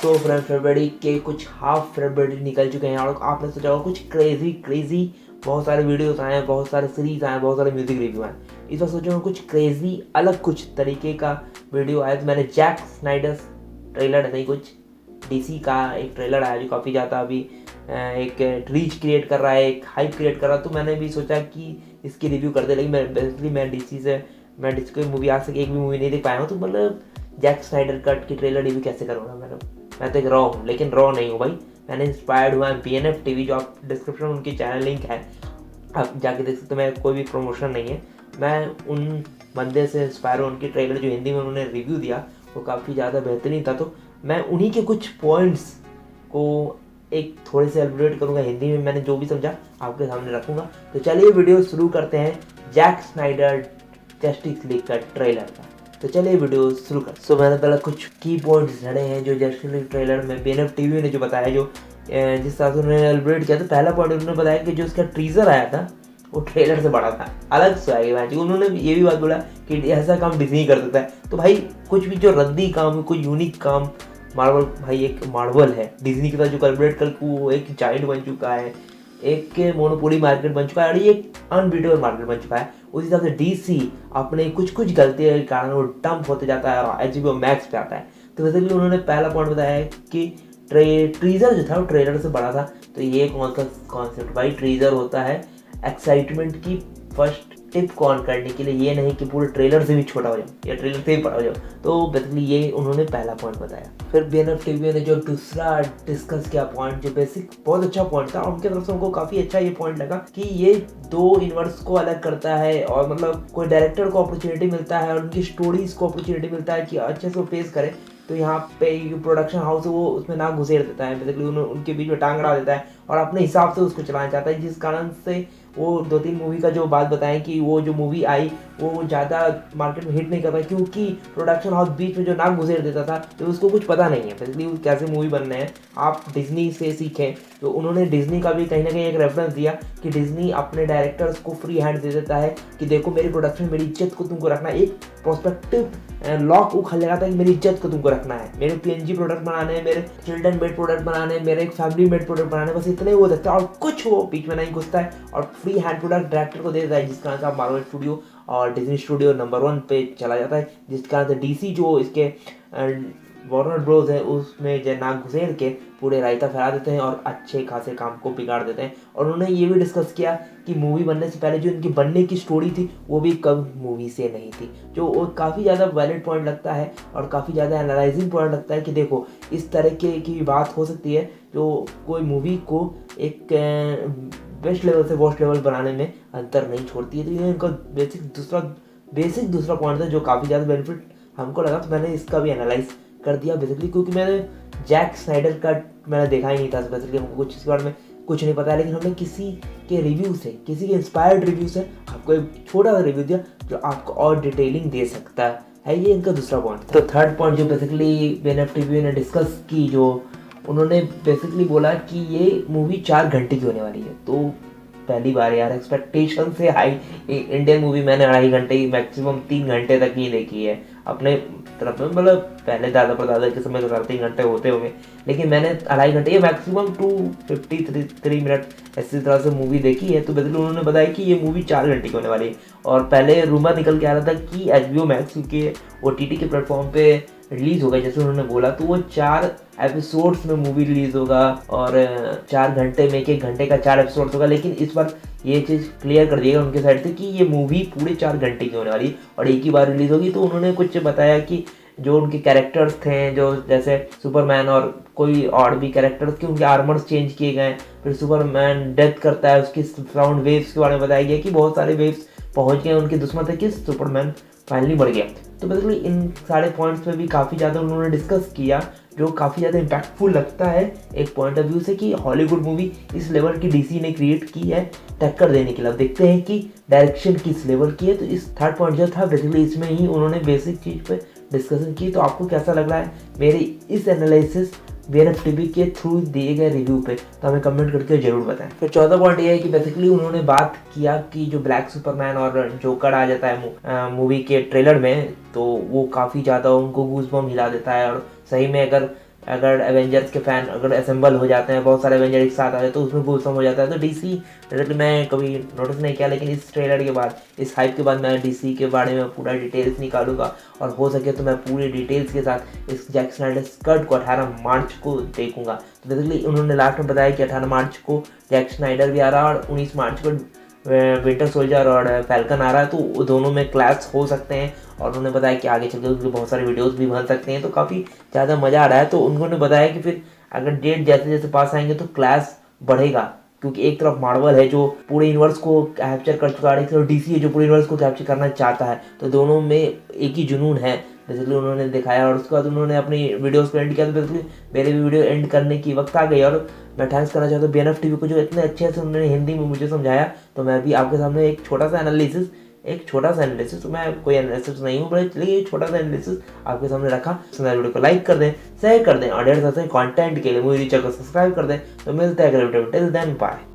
तो फ्रेंड फरवरी के कुछ हाफ फरवरी निकल चुके हैं और आपने सोचा होगा कुछ क्रेजी बहुत सारे वीडियोस आए हैं, बहुत सारे सीरीज आए हैं, बहुत सारे म्यूजिक रिव्यू आए। इस बार सोचा कुछ क्रेजी अलग कुछ तरीके का वीडियो आया। तो मैंने जैक स्नाइडर ट्रेलर नहीं, कुछ डीसी का एक ट्रेलर आया जो काफ़ी ज़्यादा अभी एक रीच क्रिएट कर रहा है, एक हाइप क्रिएट कर रहा है। तो मैंने भी सोचा कि इसकी रिव्यू कर दे, लेकिन मैं डीसी की मूवी आज तक एक भी मूवी नहीं देख पाया हूँ। तो मतलब जैक स्नाइडर कट की ट्रेलर रिव्यू कैसे करूँगा मैं तो एक रॉ हूँ, लेकिन रॉ नहीं हूँ भाई। मैंने इंस्पायर्ड हुआ है BNF TV, जो आप डिस्क्रिप्शन में उनकी चैनल लिंक है, आप जाके देख सकते हो। मैं कोई भी प्रमोशन नहीं है, मैं उन बंदे से इंस्पायर हूँ। उनकी ट्रेलर जो हिंदी में उन्होंने रिव्यू दिया वो काफ़ी ज़्यादा बेहतरीन था। तो मैं उन्हीं के कुछ पॉइंट्स को एक थोड़े से एलिब्रेट करूँगा हिंदी में, मैंने जो भी समझा आपके सामने रखूँगा। तो चलिए वीडियो शुरू करते हैं जैक स्नाइडर जस्टिस लीग का ट्रेलर का। तो चलिए वीडियो शुरू कर। सो मैंने पहले कुछ की पॉइंट्स झड़े हैं जो जस्टिस लीग ट्रेलर में BNF TV ने जो बताया, जो जिस तरह से उन्होंने एलिब्रेट किया। तो पहला पॉइंट उन्होंने बताया कि जो इसका टीजर आया था वो ट्रेलर से बड़ा था, अलग से आएगा। उन्होंने ये भी बात बोला कि ऐसा काम डिज्नी कर देता है। तो भाई कुछ भी जो रद्दी काम, कोई यूनिक काम, मार्वल भाई एक मार्वल है, डिज्नी के साथ जो कोलैबोरेट कर वो एक जाइंट बन चुका है, एक मोनोपोली मार्केट बन चुका है और ये एक अनबीटेबल मार्केट बन चुका है। उसी हिसाब से DC अपने कुछ गलतियों के कारण वो डंप होते जाता है और HBO Max पे आता है। तो बेसिकली उन्होंने पहला पॉइंट बताया है कि ट्रीजर जो था वो ट्रेलर से बड़ा था। तो ये कौन सा कॉन्सेप्ट भाई, ट्रीजर होता है एक्साइटमेंट की फर्स्ट टिप को ऑन करने के लिए, ये नहीं कि पूरे ट्रेलर से भी छोटा हो जाओ या ट्रेलर से भी बड़ा हो जाओ। तो बेसिकली ये उन्होंने पहला पॉइंट बताया। फिर BNF TV ने जो दूसरा डिस्कस किया पॉइंट, जो बेसिक बहुत अच्छा पॉइंट था, उनके तरफ से उनको काफ़ी अच्छा ये पॉइंट लगा कि ये दो यूनिवर्स को अलग करता है और मतलब कोई डायरेक्टर को अपॉर्चुनिटी मिलता है और उनकी स्टोरीज को अपॉर्चुनिटी मिलता है कि अच्छे से वो पेश करे। तो यहाँ पे प्रोडक्शन हाउस वो उसमें ना घुसेड़ देता है, बेसिकली उनके बीच में टांग अड़ा देता है और अपने हिसाब से उसको चलाना चाहता है। जिस कारण से वो 2-3 मूवी का जो बात बताएं कि वो जो मूवी आई वो ज़्यादा मार्केट में हिट नहीं कर पाई, क्योंकि प्रोडक्शन हाउस बीच में जो नाक घुसेड़ देता था। तो उसको कुछ पता नहीं है बेसिकली कैसे मूवी बनने हैं, आप डिज्नी से सीखें। तो उन्होंने डिज्नी का भी कहीं ना कहीं एक रेफरेंस दिया कि डिज्नी अपने डायरेक्टर्स को फ्री हैंड दे देता है कि देखो मेरी प्रोडक्शन, मेरी इज्जत को तुमको रखना है। एक प्रोस्पेक्टिव लॉक उखड़ लगाता है कि मेरी इज्जत को तुमको रखना है, मेरे PNG प्रोडक्ट बनाने हैं, मेरे चिल्ड्रन मेड प्रोडक्ट बनाने हैं, मेरे एक फैमिली मेड प्रोडक्ट बनाने, बस इतने वो देता है और कुछ वो बीच में नहीं घुसता है और फ्री हैंड प्रोडक्ट डायरेक्टर को दे देता है। जिस कारण से आप मार्वल स्टूडियो और डिज्नी स्टूडियो नंबर 1 पे चला जाता है, जिस कारण से DC जो इसके वार्नर ब्रोस है उसमें नाक घुसेड़ के पूरे रायता फैला देते हैं और अच्छे खासे काम को बिगाड़ देते हैं। और उन्होंने ये भी डिस्कस किया कि मूवी बनने से पहले जो इनकी बनने की स्टोरी थी वो भी कब मूवी से नहीं थी, जो वो काफ़ी ज़्यादा वैलिड पॉइंट लगता है और काफ़ी ज़्यादा एनालाइजिंग पॉइंट लगता है कि देखो इस तरह की बात हो सकती है जो कोई मूवी को एक बेस्ट लेवल से वर्स्ट लेवल बनाने में अंतर नहीं छोड़ती है। तो ये इनका बेसिक दूसरा पॉइंट था जो काफ़ी ज़्यादा बेनिफिट हमको लगा। तो मैंने इसका भी एनालाइज कर दिया बेसिकली, क्योंकि मैंने जैक स्नाइडर का मैंने देखा ही नहीं था। बेसिकली हमको कुछ इसके बारे में कुछ नहीं पता है, लेकिन हमने किसी के रिव्यू से, किसी के इंस्पायर्ड रिव्यू से आपको एक छोटा सा रिव्यू दिया जो आपको और डिटेलिंग दे सकता है। ये इनका दूसरा पॉइंट था। तो थर्ड पॉइंट जो बेसिकली BNF TV ने डिस्कस की, जो उन्होंने बेसिकली बोला कि ये मूवी 4 घंटे की होने वाली है। तो पहली बार यार एक्सपेक्टेशन से हाई, इंडियन मूवी मैंने 2.5 घंटे मैक्सिमम 3 घंटे तक ही देखी है अपने तरफ में। मतलब पहले दादा परदादा के समय तो 3 घंटे होते होंगे, लेकिन मैंने 2.5 घंटे या मैक्सिमम 253 मिनट ऐसी तरह से मूवी देखी है। तो बेसिकली उन्होंने बताया कि ये मूवी 4 घंटे की होने वाली है। और पहले रूमर निकल के आ रहा था कि HBO Max के OTT के प्लेटफॉर्म पे रिलीज़ होगा, जैसे उन्होंने बोला। तो वो 4 एपिसोड्स में मूवी रिलीज़ होगा और 4 घंटे में 1 घंटे का 4 एपिसोड्स होगा। लेकिन इस बार ये चीज़ क्लियर कर दिएगा उनके साइड से कि ये मूवी पूरे 4 घंटे की होने वाली है और एक ही बार रिलीज़ होगी। तो उन्होंने कुछ बताया कि जो उनके कैरेक्टर्स थे, जो जैसे सुपरमैन और कोई और भी कैरेक्टर्स के उनके आर्मर्स चेंज किए गए। फिर सुपरमैन डेथ करता है, उसकी साउंड वेव्स के बारे में बताया गया कि बहुत सारे वेव्स पहुंच गए उनके दुश्मन तक कि सुपरमैन फाइनली मर गया। तो बेसिकली इन सारे पॉइंट्स पे भी काफ़ी ज़्यादा उन्होंने डिस्कस किया, जो काफ़ी ज़्यादा इम्पैक्टफुल लगता है एक पॉइंट ऑफ व्यू से कि हॉलीवुड मूवी इस लेवल की DC ने क्रिएट की है टक्कर देने के लिए। अब देखते हैं कि डायरेक्शन किस लेवल की है। तो इस थर्ड पॉइंट जो था बेसिकली इसमें ही उन्होंने बेसिक चीज़ पे डिस्कशन की। तो आपको कैसा लग रहा है मेरी इस एनालिसिस BNF टीवी के थ्रू दिए गए रिव्यू पे, तो हमें कमेंट करके जरूर बताएं। फिर चौथा पॉइंट ये है कि बेसिकली उन्होंने बात किया कि जो ब्लैक सुपरमैन और जोकर आ जाता है मूवी के ट्रेलर में, तो वो काफ़ी ज़्यादा उनको गूज़बम्प हिला देता है। और सही में अगर एवेंजर्स के फैन अगर असेंबल हो जाते हैं, बहुत सारे एवेंजर एक साथ आ जाते हैं, तो उसमें गूज़बम्प हो जाता है। तो DC डायरेक्टली मैं कभी नोटिस नहीं किया, लेकिन इस ट्रेलर के बाद, इस हाइप के बाद मैं DC के बारे में पूरा डिटेल्स निकालूंगा, और हो सके तो मैं पूरी डिटेल्स के साथ इस जैक स्नाइडर कट को 18 मार्च को देखूंगा। तो बेसिकली उन्होंने लास्ट में बताया कि 18 मार्च को जैक स्नाइडर भी आ रहा है और 19 मार्च को विंटर सोल्जर और फैल्कन आ रहा है, तो दोनों में क्लैश हो सकते हैं। और उन्होंने बताया कि आगे चलकर उसके बहुत सारे वीडियोस भी बन सकते हैं, तो काफ़ी ज़्यादा मज़ा आ रहा है। तो उन्होंने बताया कि फिर अगर डेट जैसे जैसे पास आएंगे तो क्लैश बढ़ेगा, क्योंकि एक तरफ मार्वल है जो पूरे यूनिवर्स को कैप्चर कर चुका है, एक तरफ DC है जो पूरे यूनिवर्स को कैप्चर करना चाहता है, तो दोनों में एक ही जुनून है बेसिकली उन्होंने दिखाया। और उसके बाद उन्होंने अपनी वीडियोस को एंड किया, तो बेसिकली मेरे भी वीडियो एंड करने की वक्त आ गई। और मैं थैंक्स करना चाहता हूँ BNF टीवी को, जो इतने अच्छे से उन्होंने हिंदी में मुझे समझाया। तो मैं भी आपके सामने एक छोटा सा एनालिसिस, तो मैं कोई एनालिसिस नहीं हूँ, बट चलिए छोटा सा एनालिसिस आपके सामने रखा। वीडियो को लाइक कर दें, शेयर कर दें, और ढेर सारे कंटेंट के लिए मूवी रीचर को सब्सक्राइब कर दें। तो मिलते हैं अगले वीडियो में, टिल देन बाय।